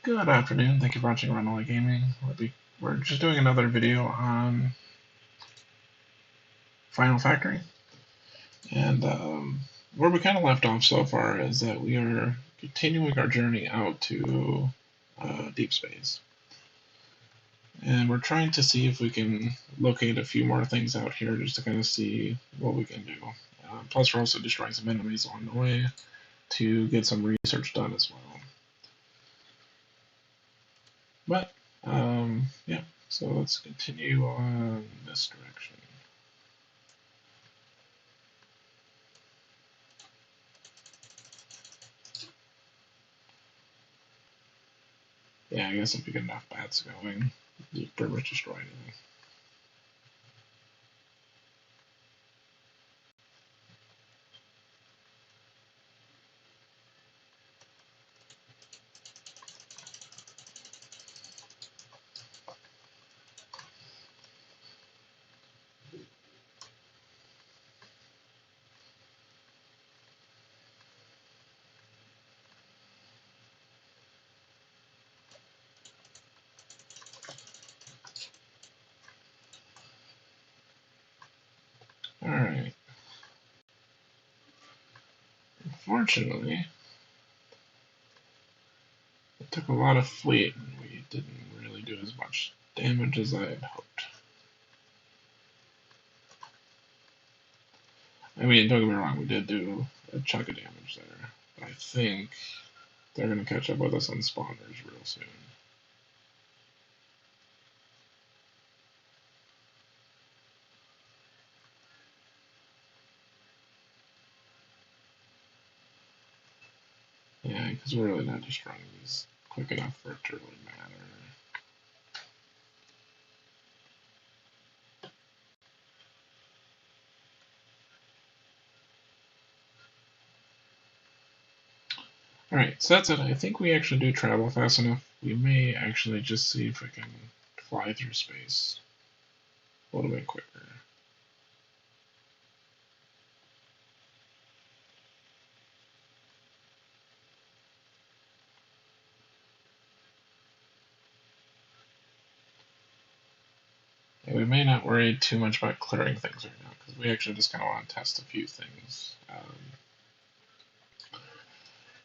Good afternoon. Thank you for watching Rundlii Gaming. We're just doing another video on Final Factory. And where we kind of left off so far is that we are continuing our journey out to deep space. And we're trying to see if we can locate a few more things out here just to kind of see what we can do. Plus, we're also destroying some enemies along the way to get some research done as well. But, yeah, so let's continue on this direction. Yeah, I guess if you get enough bats going, you pretty much destroy anything. Alright. Unfortunately, it took a lot of fleet and we didn't really do as much damage as I had hoped. I mean, don't get me wrong, we did do a chunk of damage there. But I think they're going to catch up with us on spawners real soon. Yeah, because we're really not destroying these quick enough for it to really matter. Alright, so that's it. I think we actually do travel fast enough. We may actually just see if we can fly through space a little bit quicker. And we may not worry too much about clearing things right now, because we actually just kind of want to test a few things.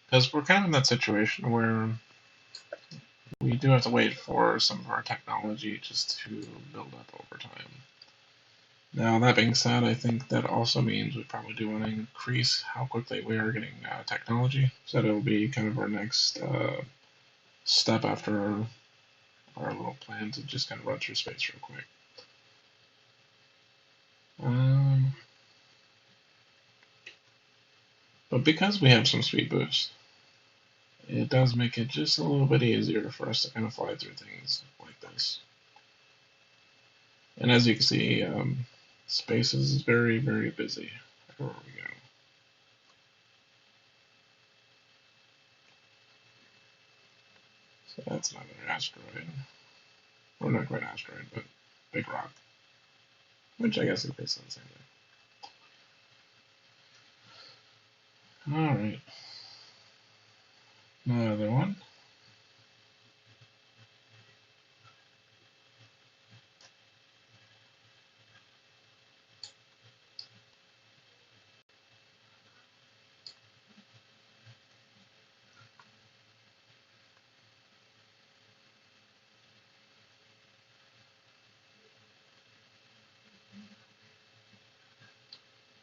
Because we're kind of in that situation where we do have to wait for some of our technology just to build up over time. Now, that being said, I think that also means we probably do want to increase how quickly we are getting technology, so that it will be kind of our next step after our little plan to just kind of run through space real quick. But because we have some speed boost, it does make it just a little bit easier for us to kind of fly through things like this. And as you can see, space is very, very busy everywhere we go. So that's another asteroid. Well, not quite asteroid, but big rock. Which I guess is basically the same thing. Alright. Another one.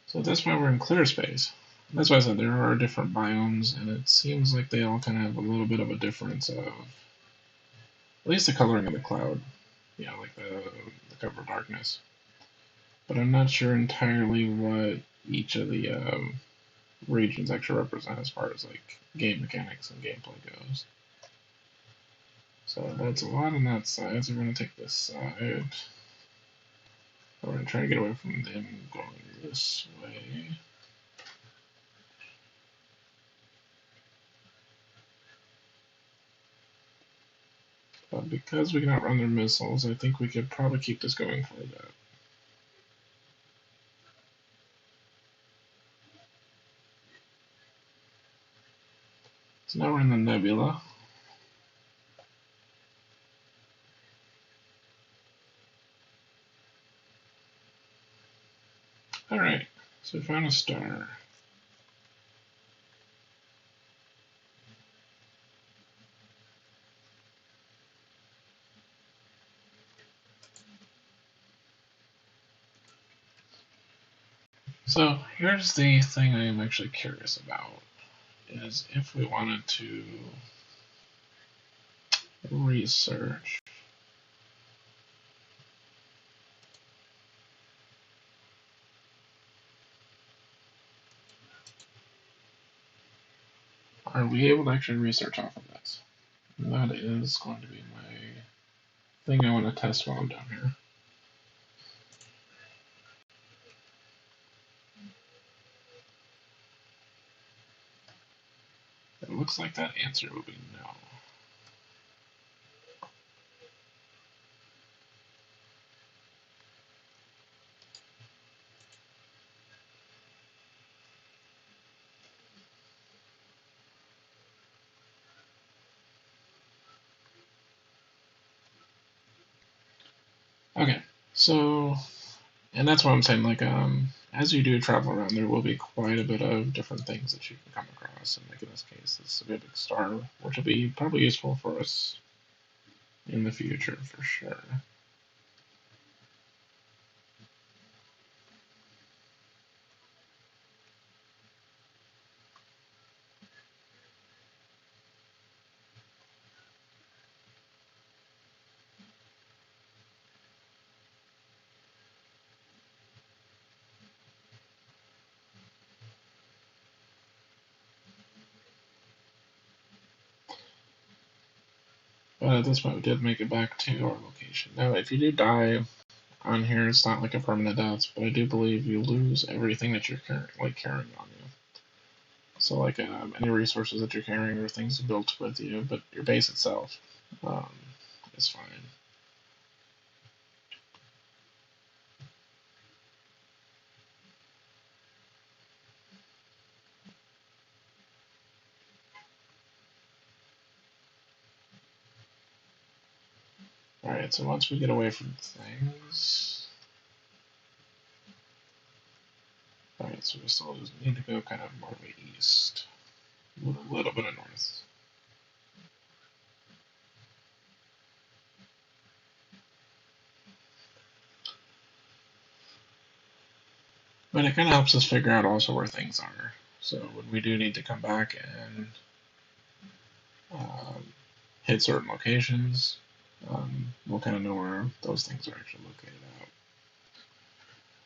So that's why we're in clear space. That's why I said there are different biomes, and it seems like they all kind of have a little bit of a difference of at least the coloring of the cloud. Yeah, like the cover of darkness. But I'm not sure entirely what each of the regions actually represent as far as like game mechanics and gameplay goes. So that's a lot on that side. So we're gonna take this side. We're gonna try to get away from them going this way. But because we cannot run their missiles, I think we could probably keep this going for a bit. So now we're in the nebula. So we found a star. So here's the thing I am actually curious about, is if we wanted to research. Are we able to actually research off of this? And that is going to be my thing I want to test while I'm down here. It looks like that answer will be no. Okay, so, and that's what I'm saying, like, as you do travel around, there will be quite a bit of different things that you can come across, and like in this case, this is a big star, which will be probably useful for us in the future, for sure. But at this point, we did make it back to our location. Now, if you do die on here, it's not like a permanent death, but I do believe you lose everything that you're carrying on you. So, like any resources that you're carrying or things built with you, but your base itself um, is fine. Alright, so once we get away from things. Alright, so we still just need to go kind of more east. A little bit of north. But it kind of helps us figure out also where things are. So when we do need to come back and um, hit certain locations, we'll kind of know where those things are actually located at.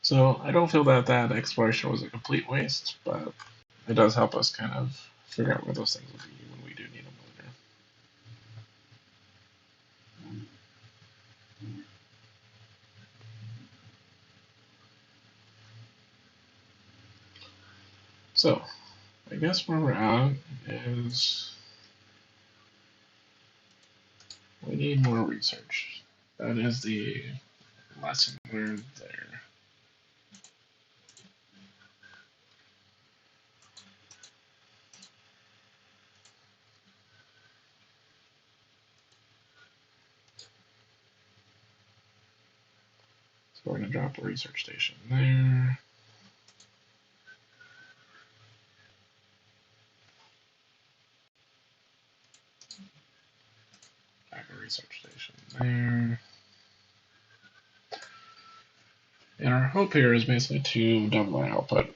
So I don't feel that that exploration was a complete waste, but it does help us kind of figure out where those things will be when we do need them later. So I guess where we're at is we need more research. That is the lesson learned there. So we're going to drop a research station there. Back a research station there. And our hope here is basically to double our output. And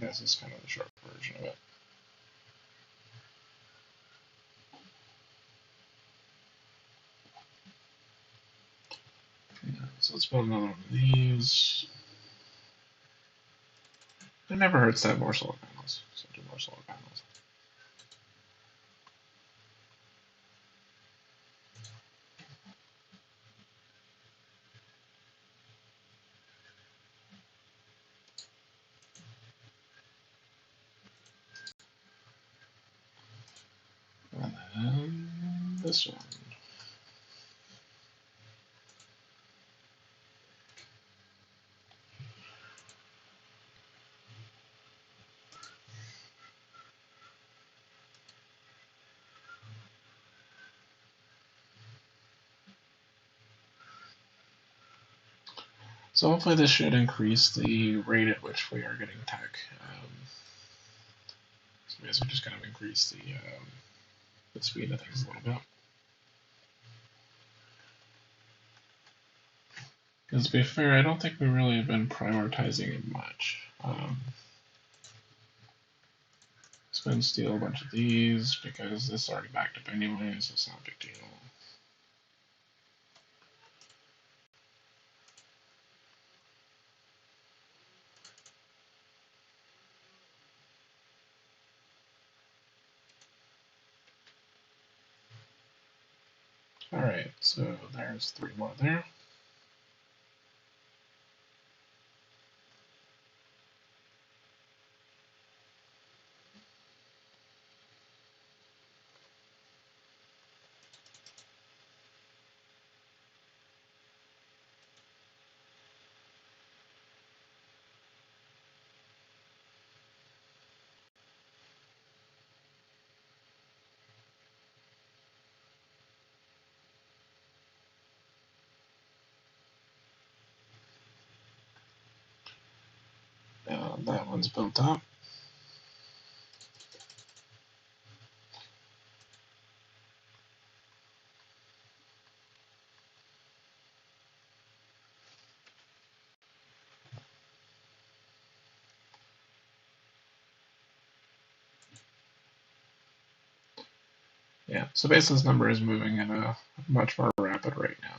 this is kind of the short version of it. Yeah, so let's build another one of these. It never hurts to have more solar panels, so do more solar panels. And then this one. So hopefully this should increase the rate at which we are getting tech. So basically just kind of increase the speed of things a little bit. Because to be fair, I don't think we really have been prioritizing it much. Spend steal a bunch of these because this is already backed up anyway, so it's not a big deal. Alright, so there's 3 more there. That one's built up. Yeah, so basically this number is moving at a much more rapid rate now.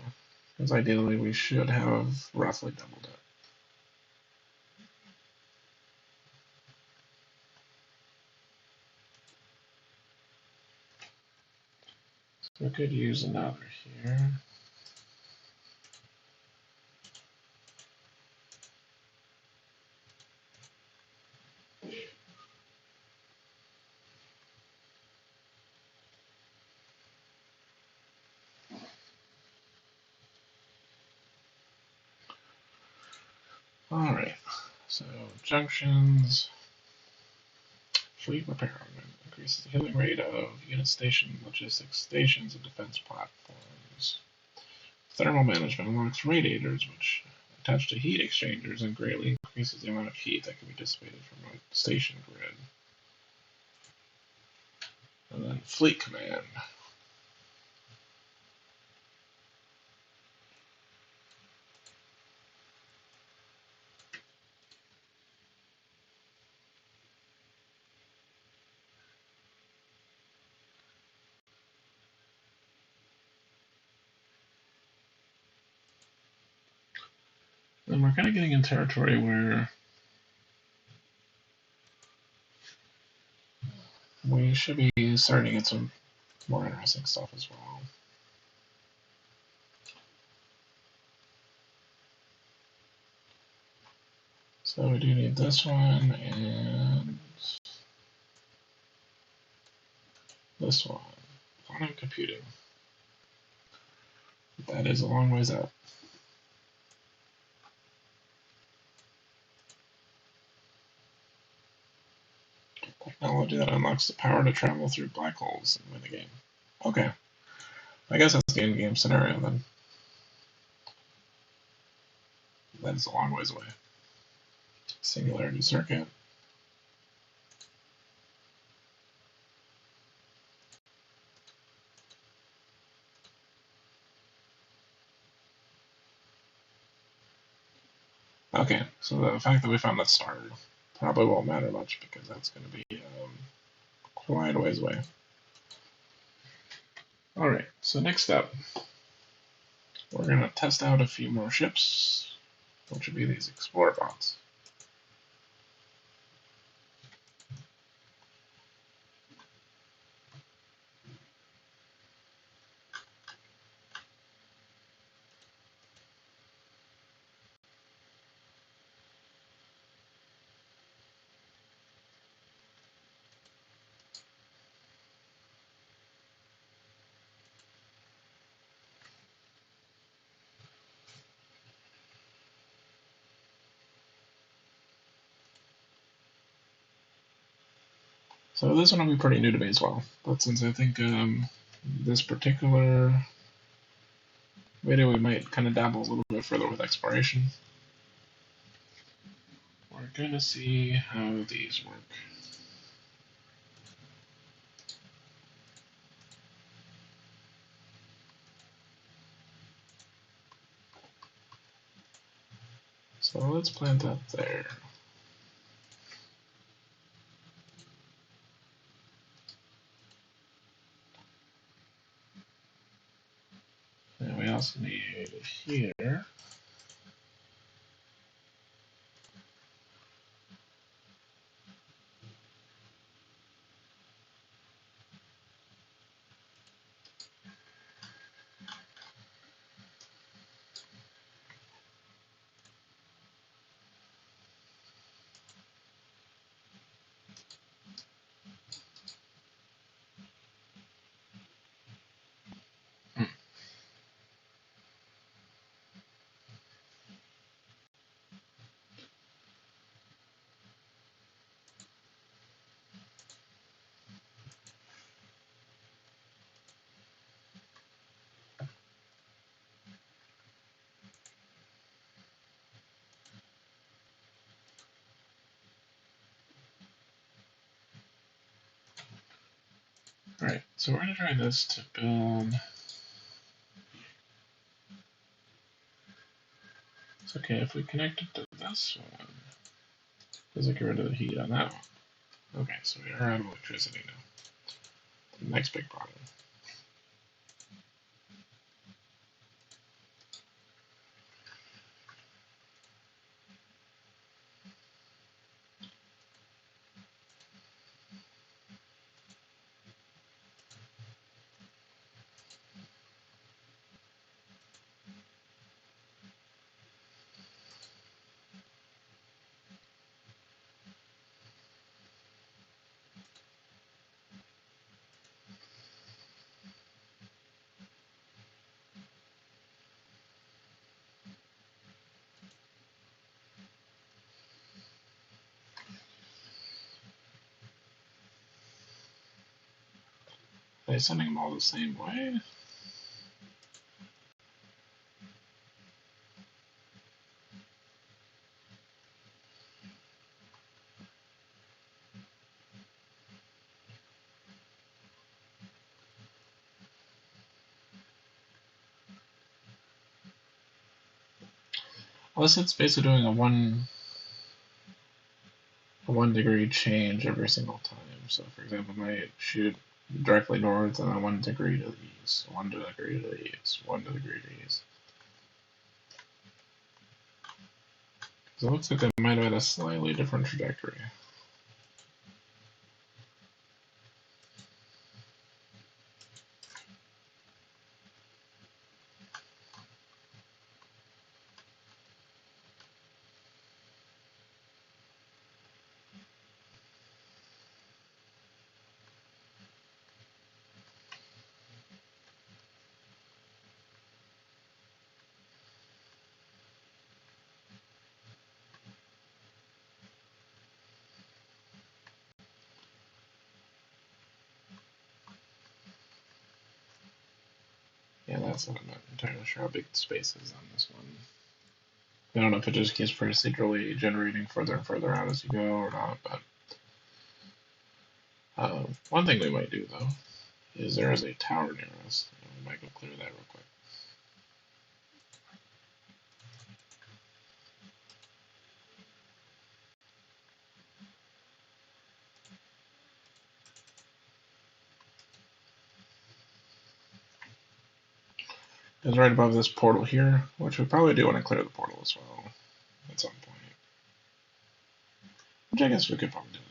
Because ideally we should have roughly doubled it. So we could use another here. Alright, so junctions, fleet repair increases the healing rate of unit station, logistics stations, and defense platforms. Thermal management unlocks radiators, which attach to heat exchangers and greatly increases the amount of heat that can be dissipated from a station grid. And then fleet command. And we're kind of getting in territory where we should be starting to get some more interesting stuff as well. So we do need this one and this one. Quantum computing. That is a long ways out. Technology that unlocks the power to travel through black holes and win the game. Okay. I guess that's the in-game scenario then. That is a long ways away. Singularity circuit. Okay, so the fact that we found that star probably won't matter much because that's going to be quite a ways away. Alright, so next up, we're going to test out a few more ships, which would be these explorer bots. So this one will be pretty new to me as well, but since I think this particular video we might kind of dabble a little bit further with exploration, we're going to see how these work. So let's plant that there. And we also need here. Alright, so we're going to try this to build. It's okay if we connect it to this one. Does it get rid of the heat on that one? Okay, so we are out of electricity now. Next big problem. Are they sending them all the same way? Unless it's basically doing a 1 degree change every single time. So, for example, I might shoot directly north and then 1 degree to the east, 1 degree to the east, 1 degree to the east. So it looks like they might have had a slightly different trajectory. Yeah, that's what I'm not entirely sure how big the space is on this one. I don't know if it just keeps procedurally generating further and further out as you go or not, but one thing we might do though is there is a tower near us. We might go clear that real quick. It's right above this portal here, which we probably do want to clear the portal as well at some point. Which I guess we could probably do it now.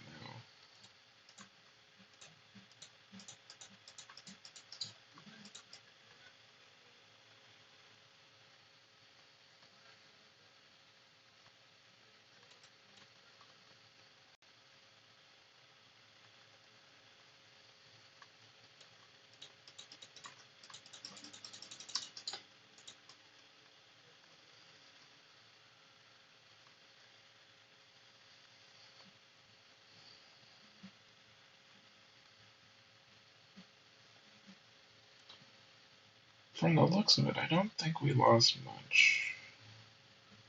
From the looks of it, I don't think we lost much.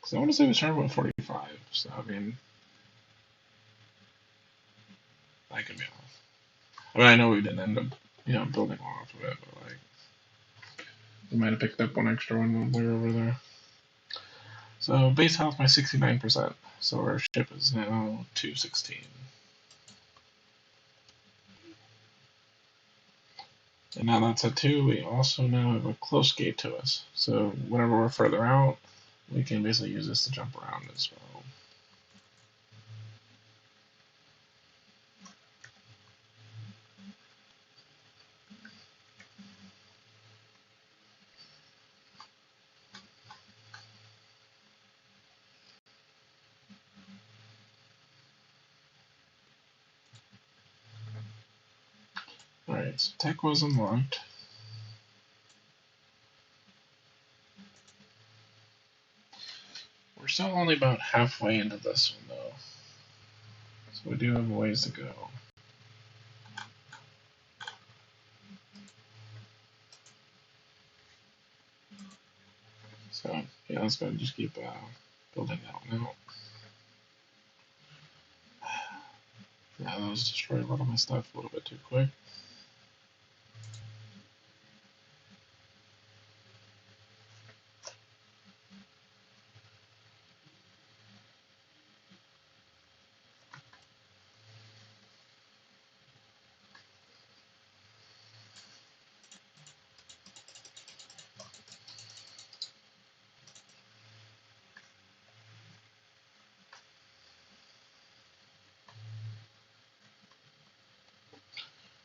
Because I want to say we started with 45, so I mean, that could be off. I mean, I know we didn't end up, building off of it, but like we might have picked up one extra one when we were over there. So base health by 69%. So our ship is now 216. And now that's at 2, we also now have a close gate to us. So whenever we're further out, we can basically use this to jump around as well. Alright, so tech was unlocked. We're still only about halfway into this one though. So we do have a ways to go. So yeah, let's go and just keep building that one out. Yeah, that was destroyed a lot of my stuff a little bit too quick.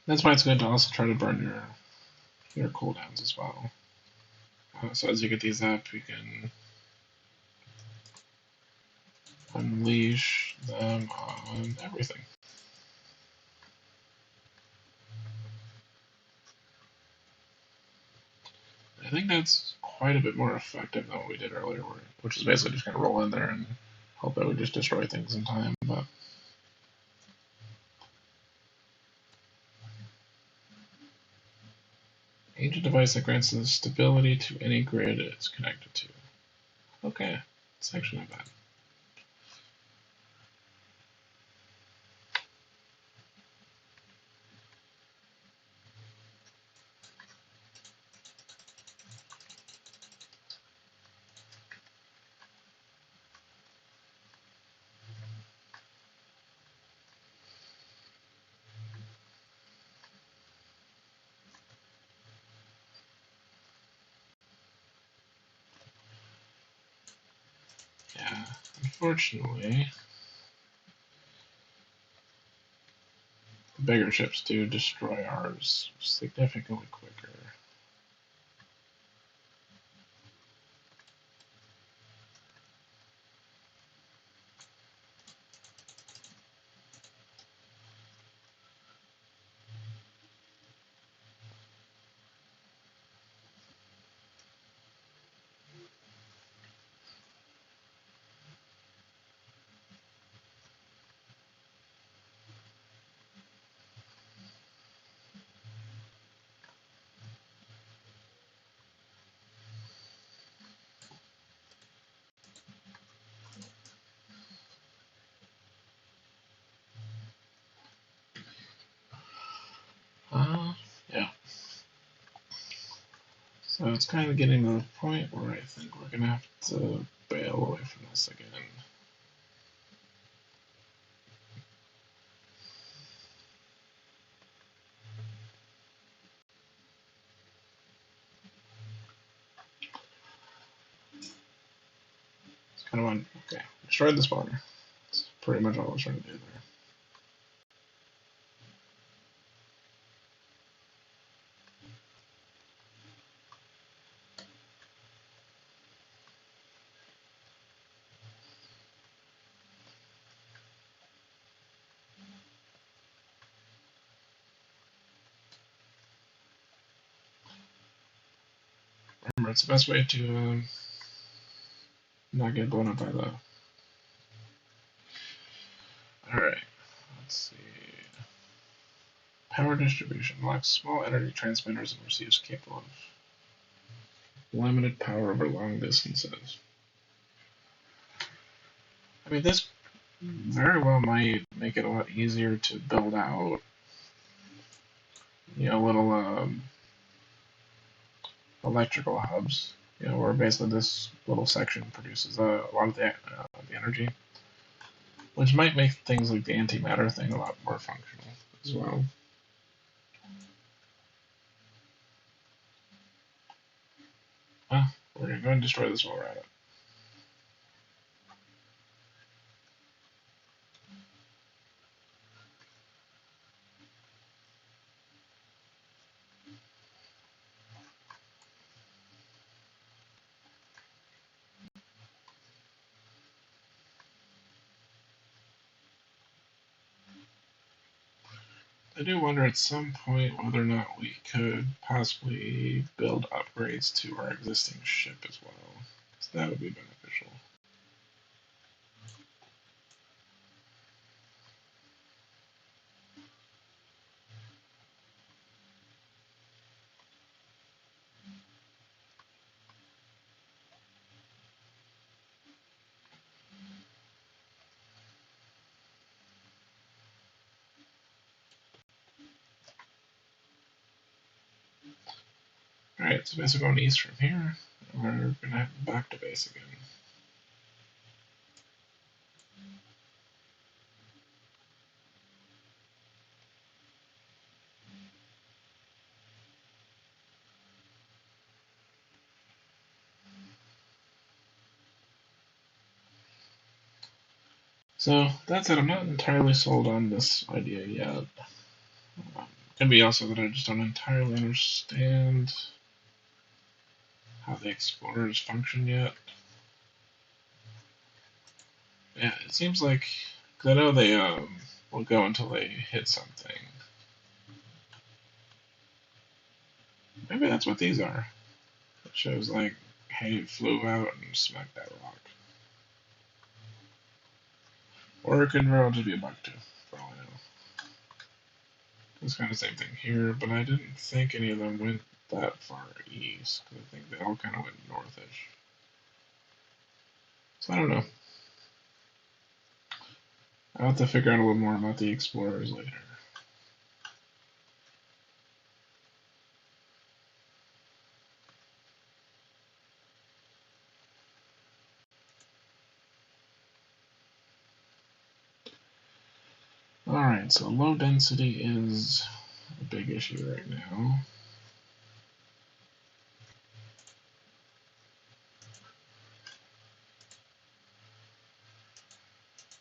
That's why it's good to also try to burn your cooldowns as well. So as you get these up, you can unleash them on everything. I think that's quite a bit more effective than what we did earlier, which is basically just going to roll in there and hope that we just destroy things in time. But ancient device that grants the stability to any grid it's connected to. Okay, it's actually not bad. Yeah, unfortunately, the bigger ships do destroy ours significantly quicker. Yeah. So it's kind of getting to the point where I think we're gonna have to bail away from this again. It's kind of on. Okay, destroyed the spawner. That's pretty much all I was trying to do there. Remember, it's the best way to not get blown up by the. Alright, let's see. Power distribution lacks small energy transmitters and receives capable of limited power over long distances. I mean, this very well might make it a lot easier to build out, little electrical hubs. Where basically this little section produces a lot of the energy, which might make things like the antimatter thing a lot more functional as well. Ah, we're gonna go and destroy this while we're at it. I do wonder at some point whether or not we could possibly build upgrades to our existing ship as well. So that would be beneficial. Alright, so basically going east from here, we're gonna have back to base again. So that said, I'm not entirely sold on this idea yet. Could be also that I just don't entirely understand how the explorers function yet. Yeah, it seems like, cause I know they will go until they hit something. Maybe that's what these are. It shows like, hey, it flew out and smacked that rock. Or it could very well just be a bug too, for all I know. It's kind of the same thing here, but I didn't think any of them went that far east. I think they all kind of went northish. So I don't know. I'll have to figure out a little more about the explorers later. Alright, so low density is a big issue right now.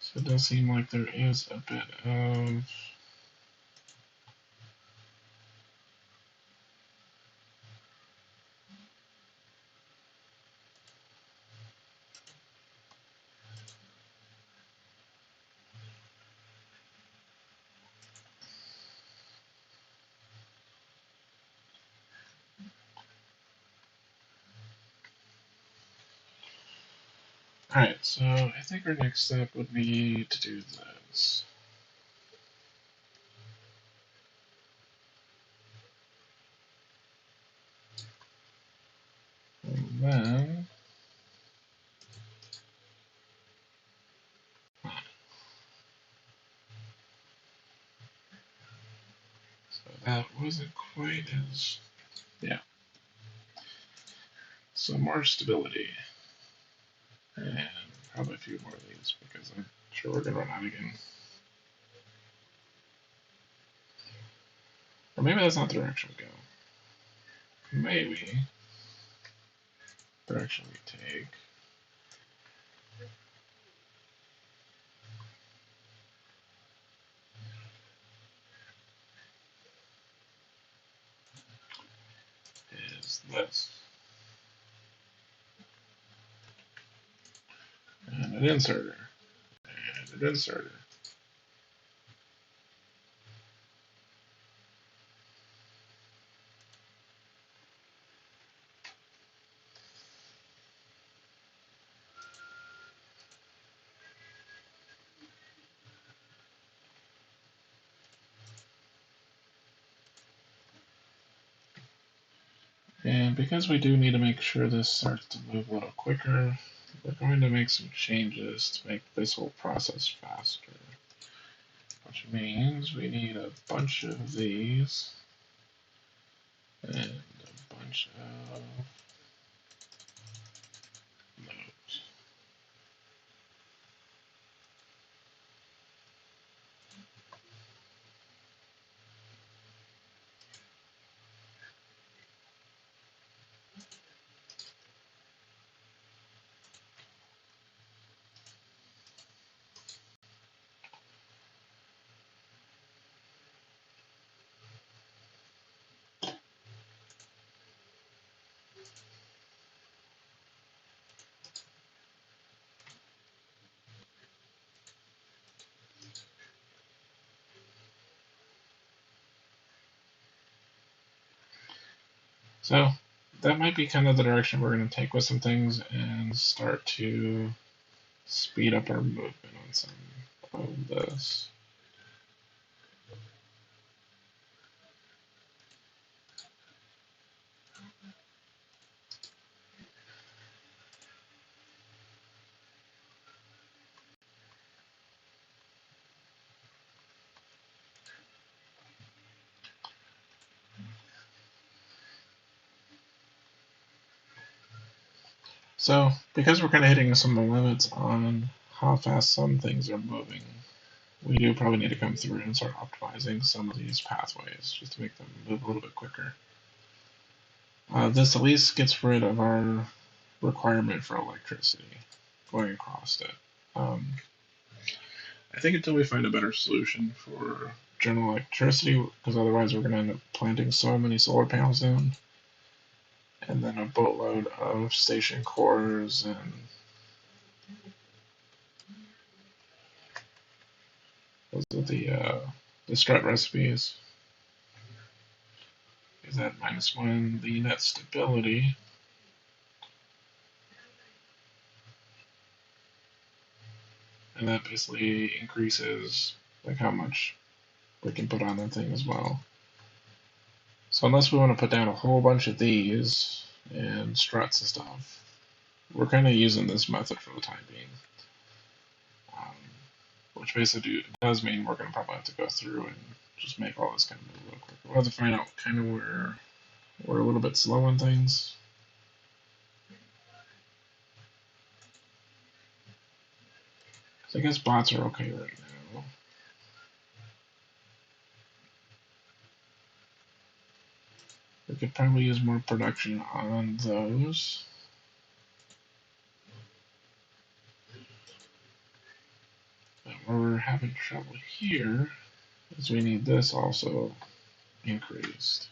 So it does seem like there is a bit of Alright, so I think our next step would be to do this. And then so that wasn't quite as yeah. So more stability. And probably a few more of these because I'm sure we're gonna run out again. Or maybe that's not the direction we go. Maybe the direction we take is this. And an inserter. And an inserter. And because we do need to make sure this starts to move a little quicker, we're going to make some changes to make this whole process faster. Which means we need a bunch of these and a bunch of those. So that might be kind of the direction we're going to take with some things and start to speed up our movement on some of this. So because we're kind of hitting some of the limits on how fast some things are moving, we do probably need to come through and start optimizing some of these pathways just to make them move a little bit quicker. This at least gets rid of our requirement for electricity going across it. I think until we find a better solution for general electricity, because otherwise we're going to end up planting so many solar panels down, and then a boatload of station cores and those are the strut recipes. Is that -1 the net stability? And that basically increases like how much we can put on that thing as well. So unless we want to put down a whole bunch of these and struts and stuff, we're kind of using this method for the time being. Which basically does mean we're going to probably have to go through and just make all this kind of move a little quicker. We'll have to find out kind of where we're a little bit slow on things. So I guess bots are okay right now. We could probably use more production on those. But where we're having trouble here is we need this also increased.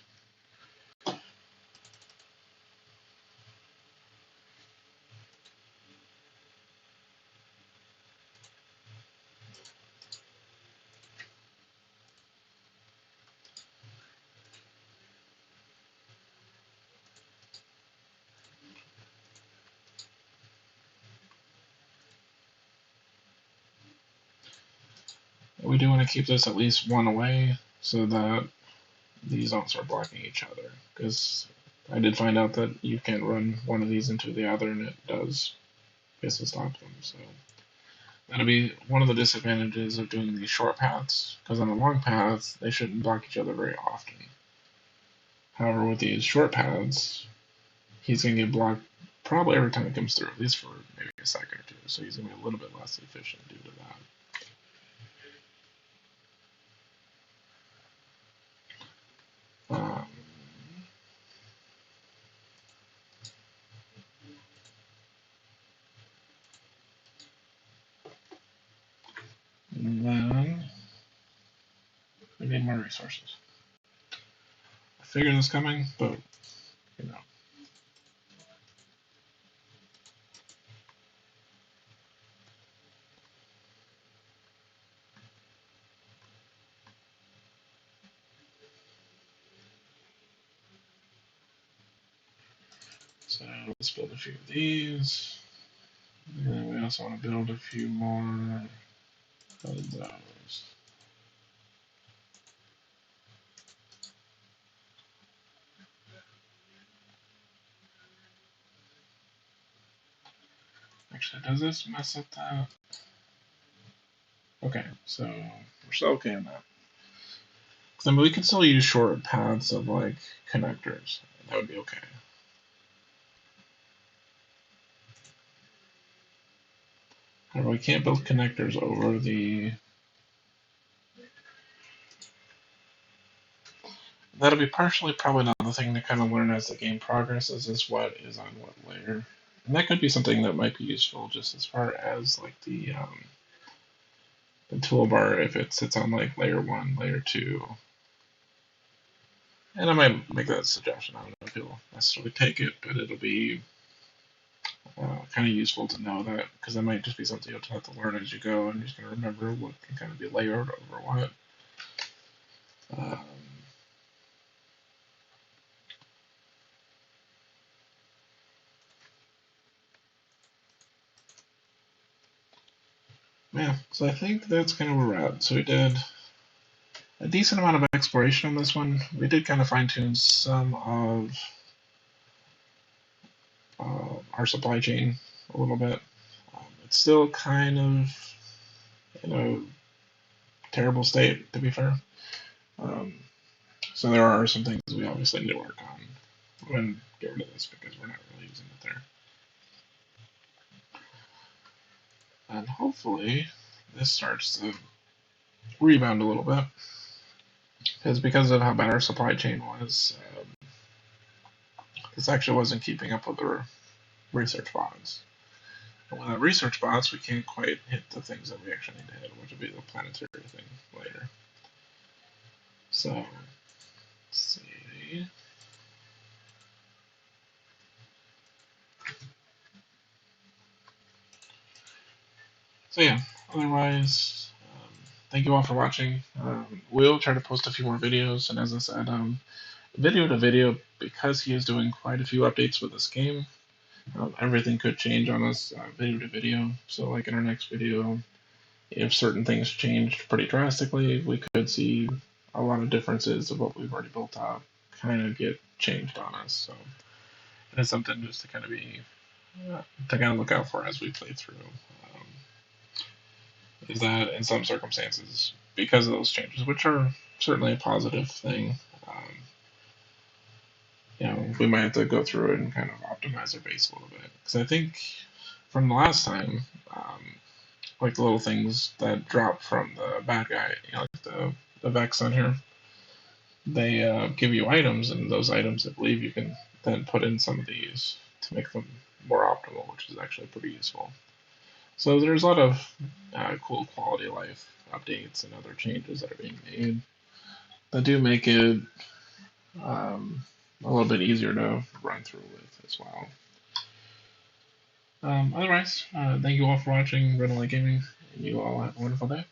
We do want to keep this at least one away so that these don't start blocking each other. Because I did find out that you can't run one of these into the other and it does basically stop them. So that'll be one of the disadvantages of doing these short paths. Because on the long paths, they shouldn't block each other very often. However, with these short paths, he's going to get blocked probably every time he comes through, at least for maybe a second or two. So he's going to be a little bit less efficient due to that. Um, and then we need more resources. I figured this coming, but you know. So let's build a few of these. And then we also want to build a few more of those. actually, does this mess up that? Okay, so we're still okay on that. I mean, we can still use short paths of like connectors. That would be okay. However, we can't build connectors over the. That'll be partially probably another thing to kind of learn as the game progresses is what is on what layer. And that could be something that might be useful just as far as like the toolbar if it sits on like layer 1, layer 2. And I might make that a suggestion. I don't know if you'll necessarily take it, but it'll be kind of useful to know that because that might just be something you'll have to learn as you go and you're just going to remember what can kind of be layered over what. Um, yeah, so I think that's kind of where we're at. So we did a decent amount of exploration on this one. We did kind of fine tune some of our supply chain a little bit. It's still kind of in a terrible state, to be fair. Um, so there are some things we obviously need to work on when get rid of this because we're not really using it there. And hopefully this starts to rebound a little bit. Because of how bad our supply chain was, this actually wasn't keeping up with the research bots. And without research bots, we can't quite hit the things that we actually need to hit, which would be the planetary thing later. So, let's see. So yeah, otherwise, thank you all for watching. We'll try to post a few more videos, and as I said, video to video, because he is doing quite a few updates with this game, everything could change on us video to video. So like in our next video, if certain things changed pretty drastically, we could see a lot of differences of what we've already built out kind of get changed on us. So it is something just to kind of be to kind of look out for as we play through. Is that in some circumstances, because of those changes, which are certainly a positive thing, we might have to go through it and kind of optimize our base a little bit. Because I think from the last time, like the little things that drop from the bad guy, like the Vex on here, they give you items, and those items, I believe, you can then put in some of these to make them more optimal, which is actually pretty useful. So there's a lot of cool quality of life updates and other changes that are being made that do make it a little bit easier to run through with as well. Otherwise, thank you all for watching Rundlii Gaming, and you all have a wonderful day.